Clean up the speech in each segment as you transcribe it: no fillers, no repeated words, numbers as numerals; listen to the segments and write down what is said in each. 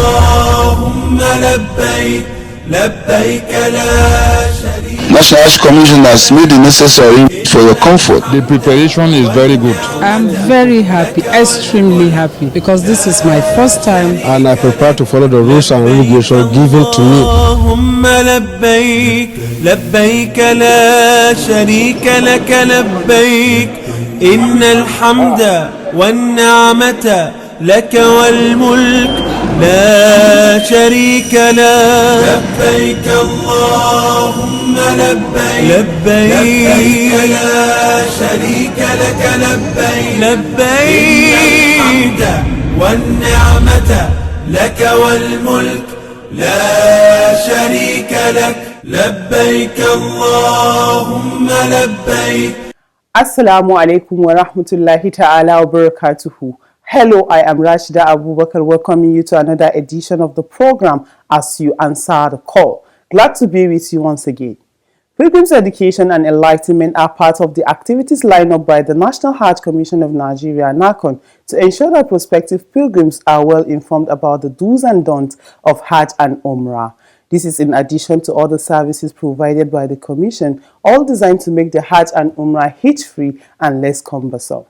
اللهم لبيك لبيك لا شريك. National Hajj Commission has made the necessary for your comfort. The preparation is very good. I'm very happy, extremely happy, because this is my first time. And I prepare to follow the rules and regulations given to me. اللهم لبيك لبيك لا شريك لك لبيك إن الحمد والنعمة لك والملك لا شريك له. لبيك اللهم لبيك لبيك لا شريك لك لبيك لبيك والنعمة لك والملك لا شريك لك لبيك اللهم لبيك. Assalamu alaikum wa rahmatullahi ta'ala wa barakatuhu. Hello, I am Rashida Abubakar, welcoming you to another edition of the program As You Answer the Call. Glad to be with you once again. Pilgrims' education and enlightenment are part of the activities lined up by the National Hajj Commission of Nigeria, NAHCON, to ensure that prospective pilgrims are well informed about the do's and don'ts of Hajj and Umrah. This is in addition to other services provided by the Commission, all designed to make the Hajj and Umrah hitch-free and less cumbersome.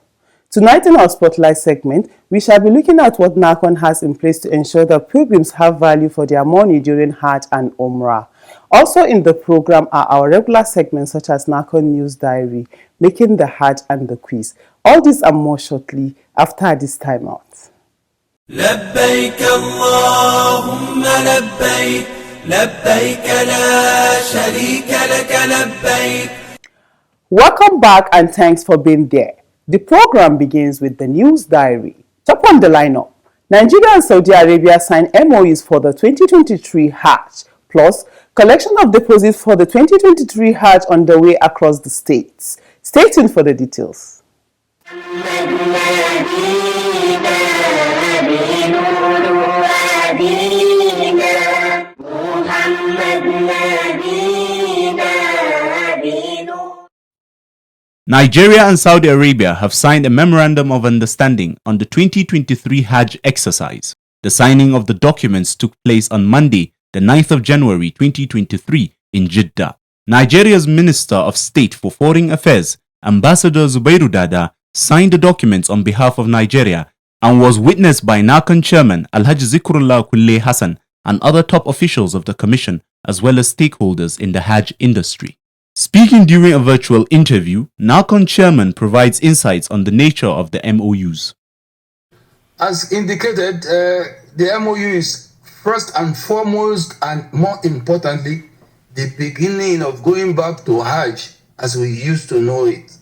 Tonight in our Spotlight segment, we shall be looking at what NAHCON has in place to ensure that pilgrims have value for their money during Hajj and Umrah. Also in the program are our regular segments such as NAHCON News Diary, Making the Hajj and the Quiz. All this and more shortly after this time out. لبيك اللهم لبيك لبيك لا شريك لك لبيك. Welcome back and thanks for being there. The program begins with the News Diary. Top on the lineup, Nigeria and Saudi Arabia signed MOUs for the 2023 Hajj, plus collection of deposits for the 2023 Hajj underway across the states. Stay tuned for the details. Nigeria and Saudi Arabia have signed a Memorandum of Understanding on the 2023 Hajj exercise. The signing of the documents took place on Monday, the 9th of January 2023 in Jeddah. Nigeria's Minister of State for Foreign Affairs, Ambassador Zubairu Dada, signed the documents on behalf of Nigeria and was witnessed by NAHCON Chairman Alhaji Zikrullah Kulle Hassan and other top officials of the Commission as well as stakeholders in the Hajj industry. Speaking during a virtual interview, NAHCON Chairman provides insights on the nature of the MOUs. As indicated, the MOU is first and foremost and more importantly, the beginning of going back to Hajj as we used to know it.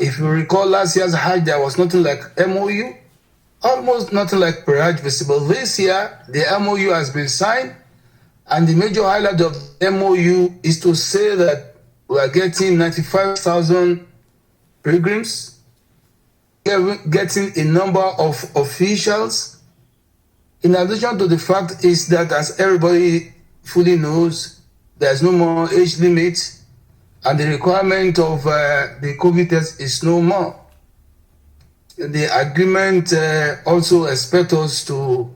If you recall last year's Hajj, there was nothing like MOU, almost nothing like pre-Hajj visible. This year, the MOU has been signed, and the major highlight of the MOU is to say that we are getting 95,000 pilgrims, getting a number of officials. In addition to the fact is that, as everybody fully knows, there's no more age limit, and the requirement of the COVID test is no more. The agreement also expects us to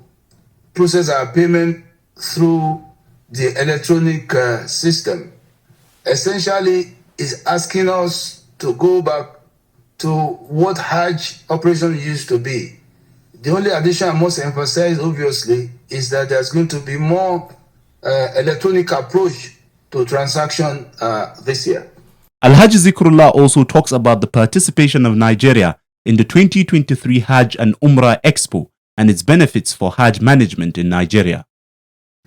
process our payment through the electronic system. Essentially, is asking us to go back to what Hajj operation used to be. The only addition I must emphasize, obviously, is that there's going to be more electronic approach to transaction this year. Alhaji Zikrullah also talks about the participation of Nigeria in the 2023 Hajj and Umrah Expo and its benefits for Hajj management in Nigeria.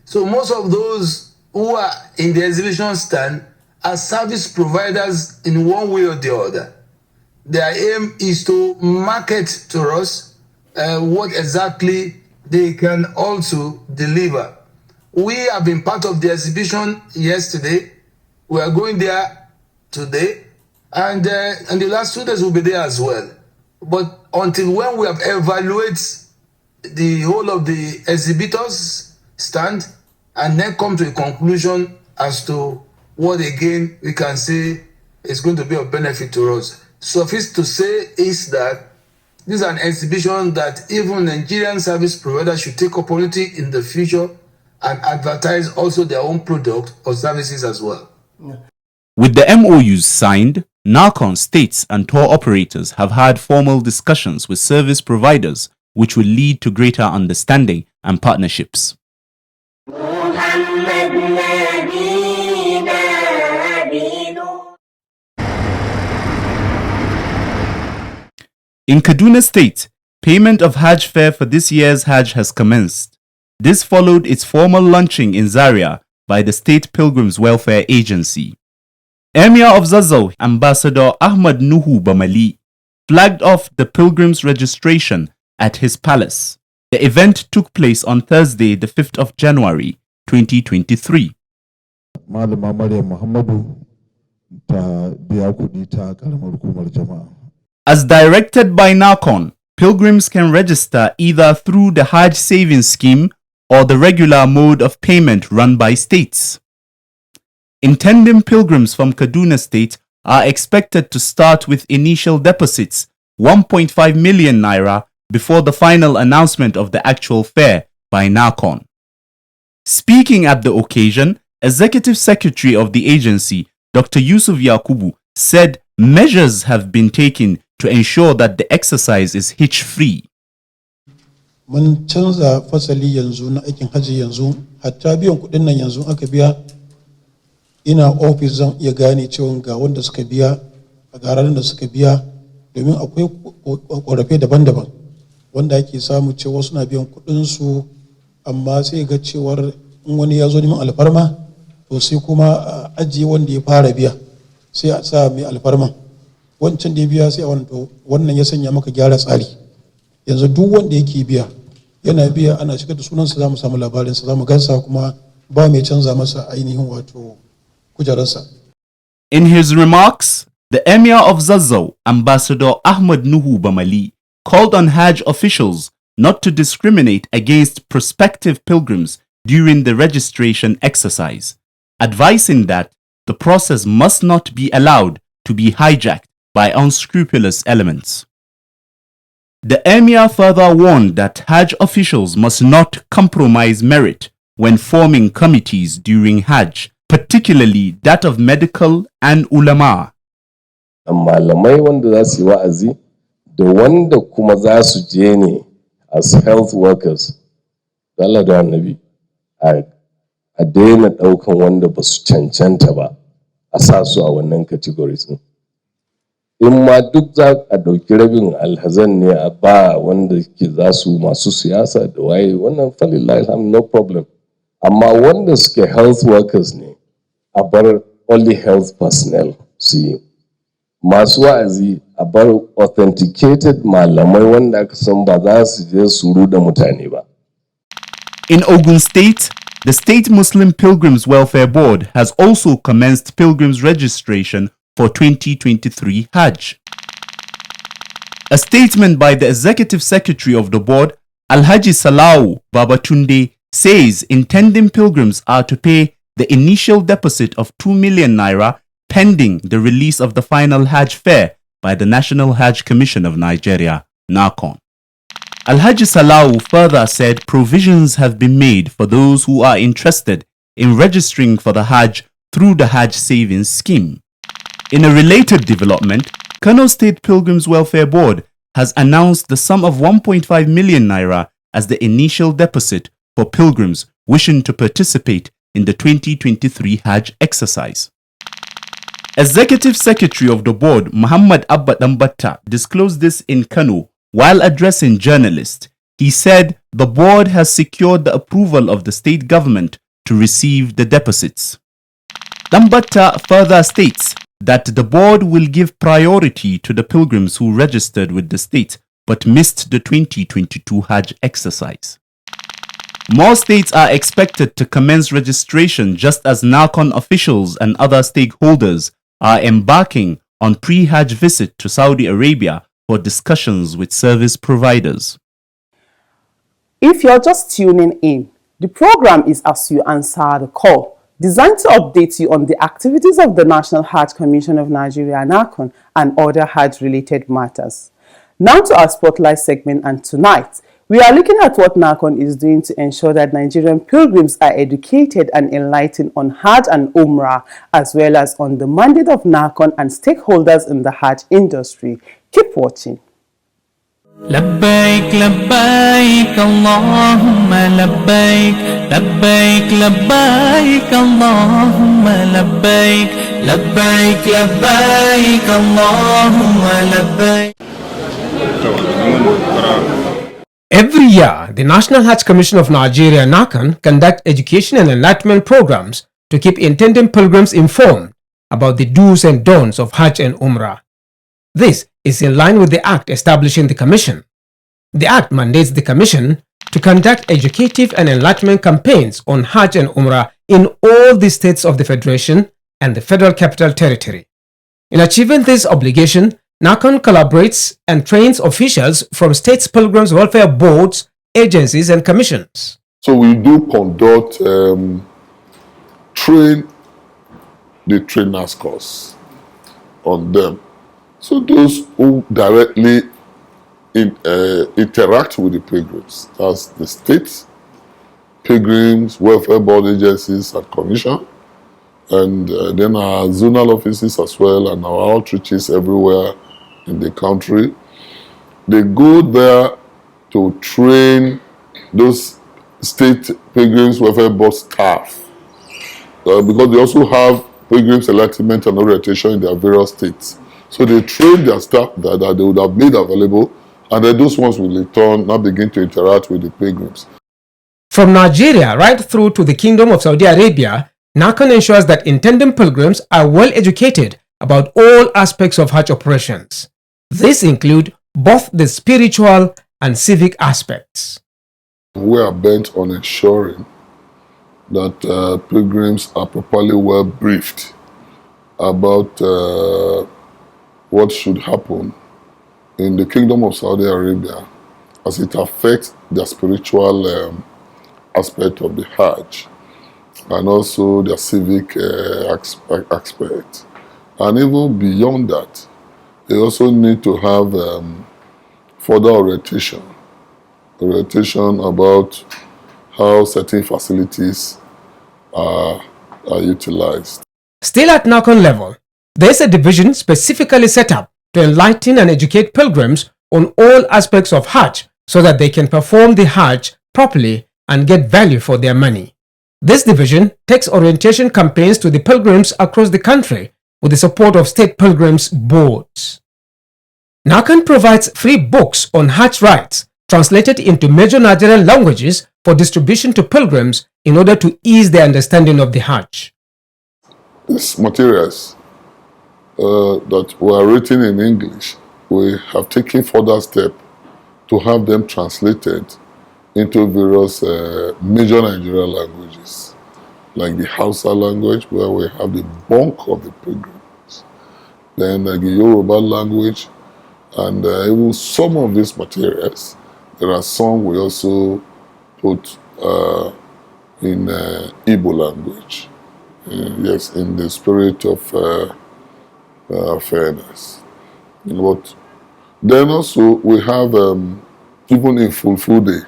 So most of those who are in the exhibition stand are service providers in one way or the other. Their aim is to market to us what exactly they can also deliver. We have been part of the exhibition yesterday. We are going there today, and the last 2 days will be there as well. But until when we have evaluated the whole of the exhibitors stand and then come to a conclusion as to what again we can say is going to be of benefit to us. Suffice to say is that This is an exhibition that even Nigerian service providers should take opportunity in the future and advertise also their own product or services as well. With the MOUs signed, NAHCON states and tour operators have had formal discussions with service providers which will lead to greater understanding and partnerships. In Kaduna State, payment of Hajj fare for this year's Hajj has commenced. This followed its formal launching in Zaria by the State Pilgrims Welfare Agency. Emir of Zazzau, Ambassador Ahmad Nuhu Bamali, flagged off the pilgrims' registration at his palace. The event took place on Thursday, the 5th of January, 2023. As directed by NAHCON, pilgrims can register either through the Hajj savings scheme or the regular mode of payment run by states. Intending pilgrims from Kaduna State are expected to start with initial deposits 1.5 million naira before the final announcement of the actual fare by NAHCON. Speaking at the occasion, Executive Secretary of the agency, Dr. Yusuf Yakubu, said measures have been taken to ensure that the exercise is hitch-free. Mun canza fasali yanzu na aikin haji yanzu, hatta biyan kudin nan yanzu aka biya, ina office zan iya gane cewa ga wanda suka biya, ga ranar da suka biya, domin akwai korafe daban-daban wanda ake samu cewa suna biyan kudin su amma sai ga cewar in wani ya zo neman alfarma to sai kuma ajiye wanda ya fara biya sai a sa mai alfarman wancan da ya biya sai a wannan ya sanya maka gyara tsari yanzu duk wanda yake biya yana biya ana shigar da sunansa za mu samu labarinsa za mu gansa kuma ba mai canza masa ainihin wato kujerarsa. In his remarks, the Emir of Zazzau, Ambassador Ahmad Nuhu Bamali, called on Hajj officials not to discriminate against prospective pilgrims during the registration exercise, advising that the process must not be allowed to be hijacked by unscrupulous elements. The Emir further warned that Hajj officials must not compromise merit when forming committees during Hajj, particularly that of medical and ulama. Malamai wanda za su yi wa'azi da wanda kuma za su je ne as health workers, Allah da annabi a daina ɗaukan wanda ba su cancanta ba a sa su a wannan categories ɗin. In ma duk za a ɗauki rabin alhazan ne a ba wanda ke za su masu siyasa da waye wannan falillahi alhamdu no problem. Amma wanda suke health workers ne a bar only health personnel su yi. Masu wa'azi a bar authenticated malamai wanda aka san ba za su je su ruda mutane ba. In Ogun State, the State Muslim Pilgrims Welfare Board has also commenced pilgrims registration for 2023 Hajj. A statement by the Executive Secretary of the board, Alhaji Salau Babatunde, says intending pilgrims are to pay the initial deposit of 2 million naira pending the release of the final Hajj fare by the National Hajj Commission of Nigeria, NAHCON. Alhaji Salau further said provisions have been made for those who are interested in registering for the Hajj through the Hajj Savings Scheme. In a related development, Kano State Pilgrims Welfare Board has announced the sum of 1.5 million naira as the initial deposit for pilgrims wishing to participate in the 2023 Hajj exercise. Executive Secretary of the board, Muhammad Abba Dambatta, disclosed this in Kano while addressing journalists. He said the board has secured the approval of the state government to receive the deposits. Dambatta further states that the board will give priority to the pilgrims who registered with the state but missed the 2022 Hajj exercise. More states are expected to commence registration just as NAHCON officials and other stakeholders are embarking on pre-Hajj visit to Saudi Arabia for discussions with service providers. If you're just tuning in, the program is As You Answer the Call, designed to update you on the activities of the National Hajj Commission of Nigeria, NAHCON, and other Hajj-related matters. Now to our spotlight segment, and tonight we are looking at what NAHCON is doing to ensure that Nigerian pilgrims are educated and enlightened on Hajj and Umrah, as well as on the mandate of NAHCON and stakeholders in the Hajj industry. Keep watching. لبيك لبيك اللهم لبيك لبيك لبيك اللهم لبيك لبيك لبيك اللهم لبيك. Every year, the National Hajj Commission of Nigeria, NAHCON, conduct education and enlightenment programs to keep intending pilgrims informed about the do's and don'ts of Hajj and Umrah. This is in line with the Act establishing the Commission. The Act mandates the Commission to conduct educative and enlightenment campaigns on Hajj and Umrah in all the states of the Federation and the Federal Capital Territory. In achieving this obligation, NAHCON collaborates and trains officials from states' pilgrims welfare boards, agencies, and commissions. So we do conduct train the trainers course on them. So those who directly interact with the pilgrims, that's the states, pilgrims, welfare board agencies and commission, and then our zonal offices as well, and our outreaches everywhere in the country. They go there to train those state pilgrims welfare board staff, because they also have pilgrims enlightenment and orientation in their various states. So they train their staff that they would have made available, and then those ones will in turn now begin to interact with the pilgrims. From Nigeria right through to the Kingdom of Saudi Arabia, NAHCON ensures that intending pilgrims are well educated about all aspects of Hajj operations. These include both the spiritual and civic aspects. We are bent on ensuring that pilgrims are properly well briefed about what should happen in the Kingdom of Saudi Arabia as it affects their spiritual aspect of the Hajj, and also their civic aspect. And even beyond that, they also need to have further orientation about how certain facilities are utilized. Still at NAHCON level, there is a division specifically set up to enlighten and educate pilgrims on all aspects of Hajj so that they can perform the Hajj properly and get value for their money. This division takes orientation campaigns to the pilgrims across the country with the support of state pilgrims boards. NAHCON provides free books on Hajj rites translated into major Nigerian languages for distribution to pilgrims in order to ease their understanding of the Hajj. These materials that were written in English, we have taken further step to have them translated into various major Nigerian languages, like the Hausa language, where we have the bulk of the pilgrims, then the Yoruba language, and even some of these materials, there are some we also put in Igbo language, yes, in the spirit of fairness. But then also we have even in full day.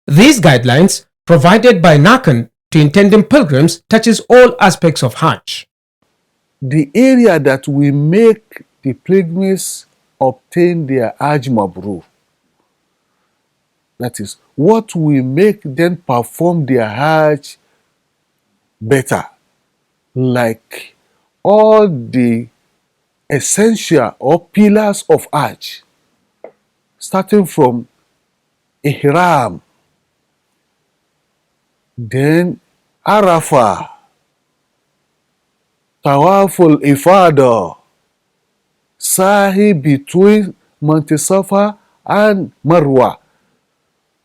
These guidelines provided by NAHCON to intending pilgrims touches all aspects of Hajj. The area that we make the pilgrims obtain their Hajj Mabrur, that is, what will make them perform their Hajj better, like all the essential or pillars of Hajj, starting from Ihram, then Arafah, Tawaful Ifada, Sahi between Mount Safa and Marwa.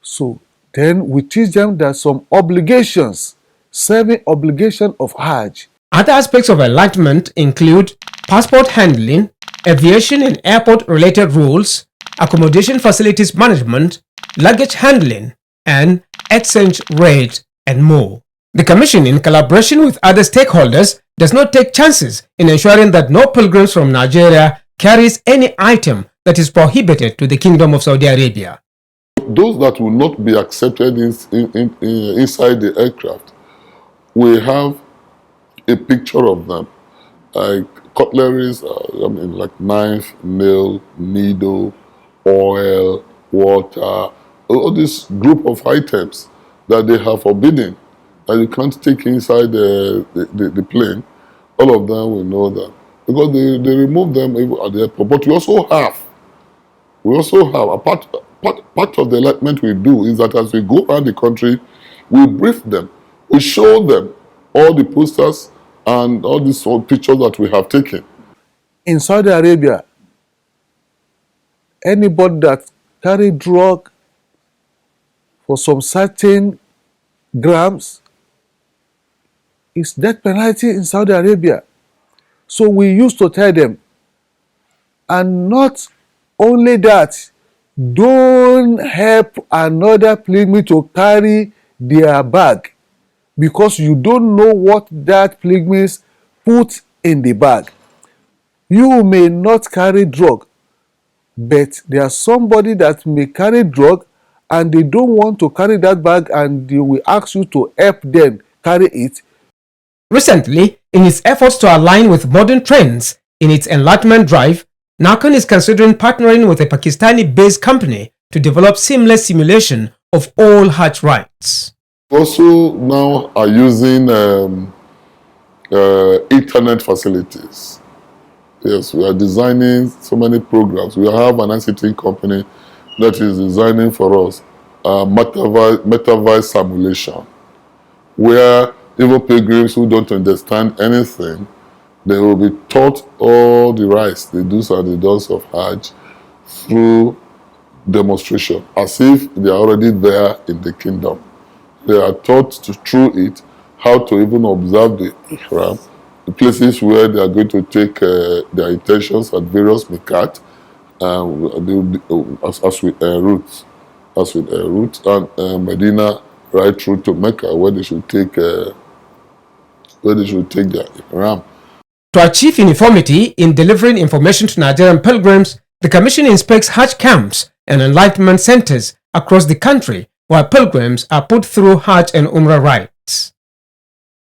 So then we teach them that some obligations, 7 obligations of Hajj. Other aspects of enlightenment include passport handling, aviation and airport related rules, accommodation facilities management, luggage handling, and exchange rate, and more. The Commission, in collaboration with other stakeholders, does not take chances in ensuring that no pilgrims from Nigeria carries any item that is prohibited to the Kingdom of Saudi Arabia. Those that will not be accepted inside the aircraft, we have a picture of them, like cutleries, like knife, nail, needle, oil, water, all this group of items that they have forbidden that you can't take inside the plane. All of them we know that because they remove them at the airport. But we also have a part of the enlightenment we do is that as we go around the country, we brief them, we show them all the posters and all these pictures that we have taken. In Saudi Arabia, anybody that carry drug for some certain grams is death penalty in Saudi Arabia. So we used to tell them, and not only that, don't help another pilgrim to carry their bag, because you don't know what that pilgrim put in the bag. You may not carry drug, but there's somebody that may carry drug and they don't want to carry that bag, and they will ask you to help them carry it. Recently, in its efforts to align with modern trends in its enlargement drive, NAHCON is considering partnering with a Pakistani-based company to develop seamless simulation of all Hajj rites. Also now are using internet facilities. Yes, we are designing so many programs. We have an ICT company that is designing for us metaverse simulation, where even pilgrims who don't understand anything, they will be taught all the rites, the do's and the don'ts of Hajj through demonstration, as if they are already there in the kingdom. They are taught through it how to even observe the ihram, the places where they are going to take their intentions at various mikat, as with route and Medina, right through to Mecca, where they should take their ihram. To achieve uniformity in delivering information to Nigerian pilgrims, the Commission inspects Hajj camps and enlightenment centers across the country where pilgrims are put through Hajj and Umrah rites.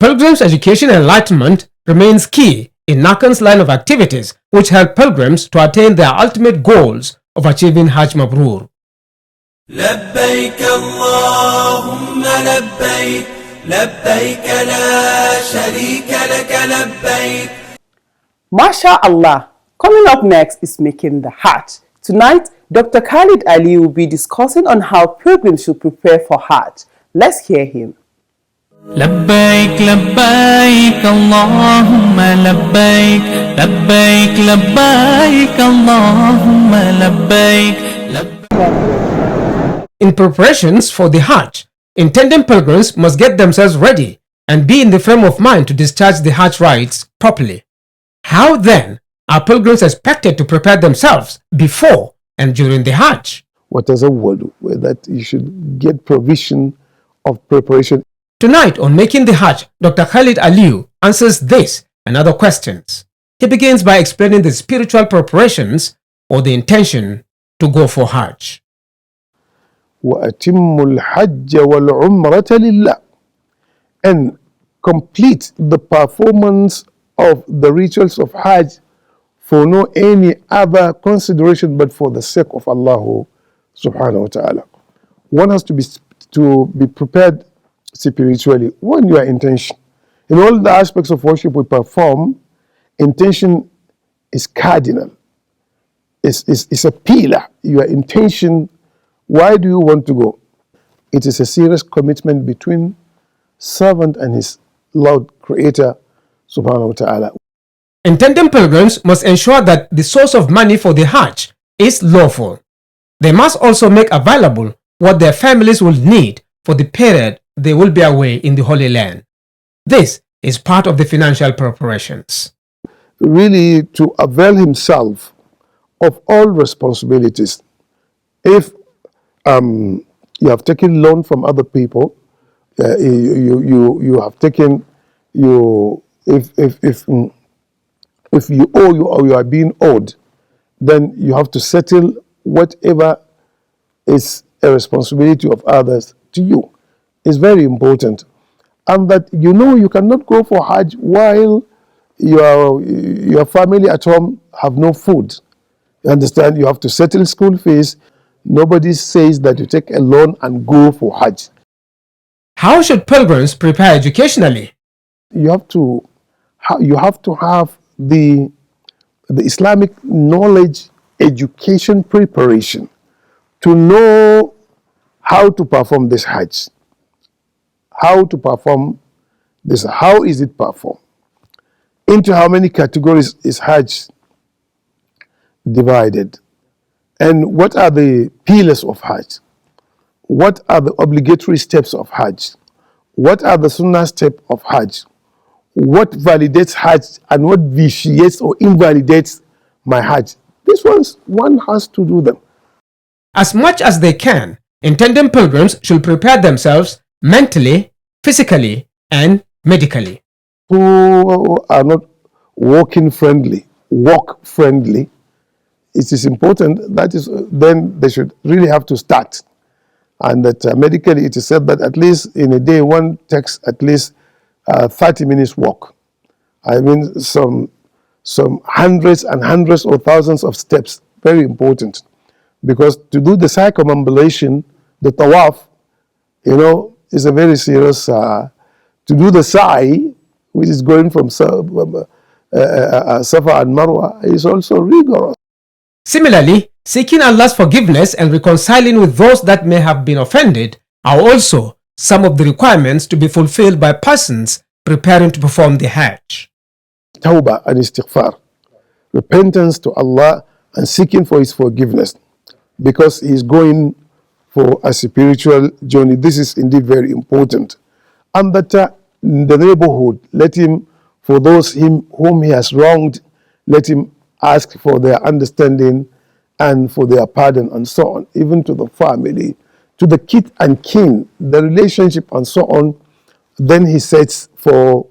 Pilgrims' education and enlightenment remains key in NAHCON's line of activities, which help pilgrims to attain their ultimate goals of achieving Hajj Mabrur. لبيك اللهم لبيك لبيك لا شريك لك لبيك. MashaAllah. Coming up next is Making the Hajj. Tonight, Dr. Khalid Ali will be discussing on how pilgrims should prepare for Hajj. Let's hear him. لبيك لبيك اللهم لبيك لبيك لبيك اللهم لبيك. In preparations for the Hajj, intending pilgrims must get themselves ready and be in the frame of mind to discharge the Hajj rites properly. How then are pilgrims expected to prepare themselves before and during the Hajj? What is a word? That you should get provision of preparation. Tonight on Making the Hajj, Dr. Khalid Aliu answers this and other questions. He begins by explaining the spiritual preparations or the intention to go for Hajj. وَأَتِمُّ الْحَجَّ وَالْعُمْرَةَ لِلَّهِ, and complete the performance of the rituals of Hajj for no any other consideration but for the sake of Allah subhanahu wa ta'ala. One has to be prepared spiritually. One, your intention. In all the aspects of worship we perform, intention is cardinal. It's a pillar. Your intention, why do you want to go? It is a serious commitment between servant and his Lord Creator subhanahu wa ta'ala. Intending pilgrims must ensure that the source of money for the Hajj is lawful. They must also make available what their families will need for the period they will be away in the Holy Land. This is part of the financial preparations. Really to avail himself of all responsibilities. If you have taken loan from other people, you have taken if you owe you or you are being owed, then you have to settle whatever is a responsibility of others to you. It's very important. And that you cannot go for Hajj while your family at home have no food. You understand? You have to settle school fees. Nobody says that you take a loan and go for Hajj. How should pilgrims prepare educationally? You have to have the Islamic knowledge education preparation to know how to perform this Hajj. How to perform this, how is it performed? Into how many categories is Hajj divided? And what are the pillars of Hajj? What are the obligatory steps of Hajj? What are the sunnah steps of Hajj? What validates Hajj and what vitiates or invalidates my Hajj? These ones, one has to do them. As much as they can, intending pilgrims should prepare themselves mentally, physically, and medically. Who are not walk friendly, it is important that is then they should really have to start. And that medically it is said that at least in a day one takes at least 30 minutes walk. I mean some hundreds and hundreds or thousands of steps, very important. Because to do the circumambulation, the tawaf, is a very serious, to do the sa'i, which is going from Safa and Marwa, is also rigorous. Similarly, seeking Allah's forgiveness and reconciling with those that may have been offended are also some of the requirements to be fulfilled by persons preparing to perform the Hajj. Tawbah and istighfar, repentance to Allah and seeking for His forgiveness, because He is going for a spiritual journey. This is indeed very important. And that in the neighborhood, let him, for those whom he has wronged, let him ask for their understanding and for their pardon and so on, even to the family, to the kith and kin, the relationship and so on. Then he sets for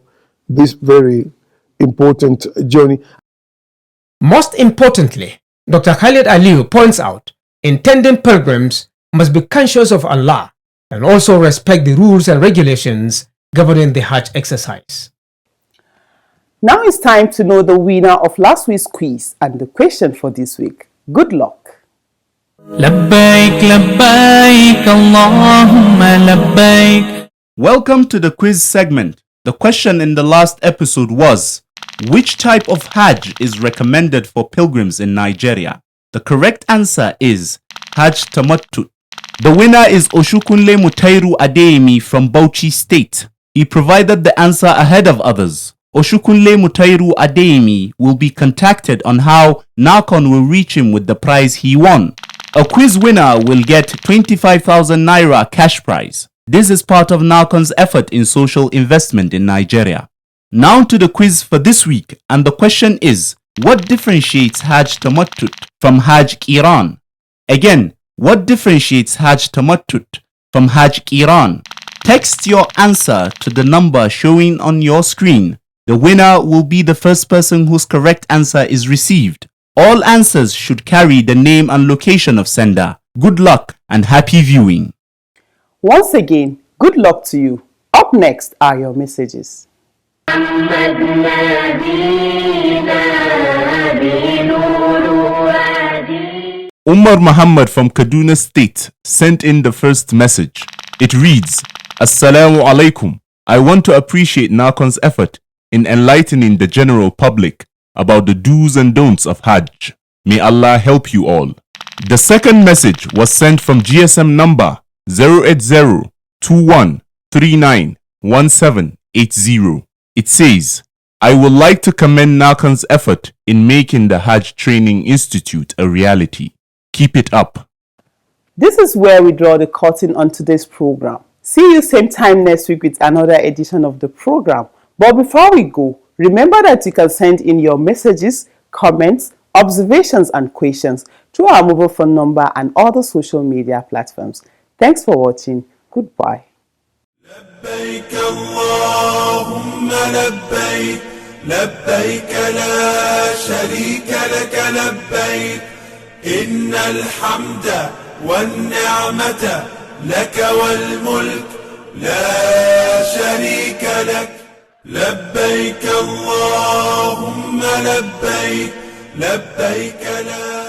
this very important journey. Most importantly, Dr. Khalid Aliyu points out, intending pilgrims must be conscious of Allah and also respect the rules and regulations governing the Hajj exercise. Now it's time to know the winner of last week's quiz and the question for this week. Good luck. لبيك لبيك اللهم لبيك. Welcome to the quiz segment. The question in the last episode was, which type of Hajj is recommended for pilgrims in Nigeria? The correct answer is Hajj Tamattu. The winner is Oshukunle Mutairu Adeyemi from Bauchi State. He provided the answer ahead of others. Oshukunle Mutairu Adeyemi will be contacted on how NAHCON will reach him with the prize he won. A quiz winner will get 25,000 Naira cash prize. This is part of NAHCON's effort in social investment in Nigeria. Now to the quiz for this week, and the question is, what differentiates Hajj Tamattu from Hajj Qiran? Again, what differentiates Hajj Tamattu from Hajj Qiran? Text your answer to the number showing on your screen. The winner will be the first person whose correct answer is received. All answers should carry the name and location of sender. Good luck and happy viewing. Once again, good luck to you. Up next are your messages. Umar Muhammad from Kaduna State sent in the first message. It reads, Assalamu alaikum. I want to appreciate NAHCON's effort in enlightening the general public about the do's and don'ts of Hajj. May Allah help you all. The second message was sent from GSM number 08021391780. It says, I would like to commend NAHCON's effort in making the Hajj Training Institute a reality. Keep it up. This is where we draw the curtain on today's program. See you same time next week with another edition of the program. But before we go, remember that you can send in your messages, comments, observations and questions through our mobile phone number and other social media platforms. Thanks for watching. Goodbye. لبيك اللهم لبيك لبيك لا شريك لك لبيك إن الحمد والنعمة لك والملك لا شريك لك لبيك اللهم لبيك لبيك لا